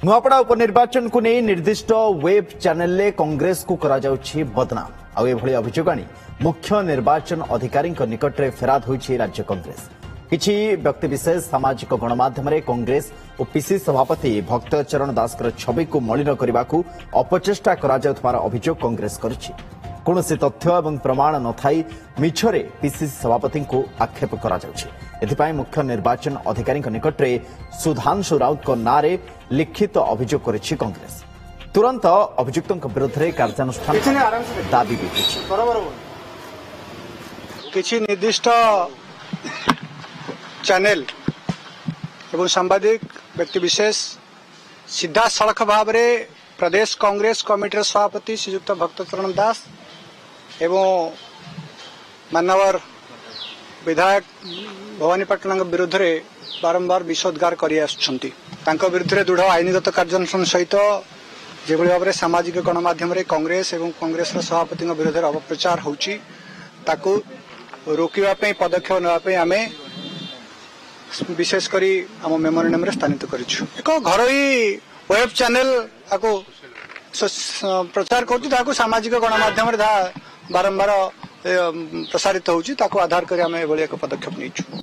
नुआपड़ा उपनिर्वाचन को नहीं निर्दिष्ट वेब चैनल ले कांग्रेस को करा जाउछि बदनाम आउ एभଳି अभियोग आनी मुख्य निर्वाचन अधिकारी निकट में फेराद होइछि राज्य कांग्रेस। किछि व्यक्तिविशेष सामाजिक गणमाध्यम कांग्रेस और पीसी सभापति भक्तचरण दास छवि को मलिन करने को अपचेष्टा करा जाउथबार अभियोग कांग्रेस करिछि। कौनसी तथ्य और प्रमाण न थाई मिछरे पीसीसी सभापति को आक्षेप करा जाउछि। एथिपाई मुख्य निर्वाचन अधिकारी निकट में सुधांशु राउत को नारे लिखित अभियोग करिछि कांग्रेस। तुरंत अभियुक्तों विरुद्ध में कार्यानुष्ठान दाबी भी किछि निर्दिष्ट चैनल एवं सांबादिक व्यक्तिविशेष सीधा सड़क भाव में प्रदेश कांग्रेस कमिटी सभापति श्रीयुक्त भक्तचरण दास एवं मानवर विधायक भवानीपाटना विरुद्ध में बारंबार विषोद्गार कर विरुद्ध दृढ़ आईनगत कार्यानुष्ठान सहित जो भाव में सामाजिक गणमाध्यम कांग्रेस एवं कांग्रेस सभापति विरुद्ध अपप्रचार होची ताकू रोकवाई पदक्षेप नापी आम विशेषकर आम मेमोरेंडम स्थानित करिछु। एक घरोई वेब चैनल आपको प्रचार कर सामाजिक गणमाध्यम बारंबार प्रसारित होची आधार कर आम एक पदक्षेप नहीं।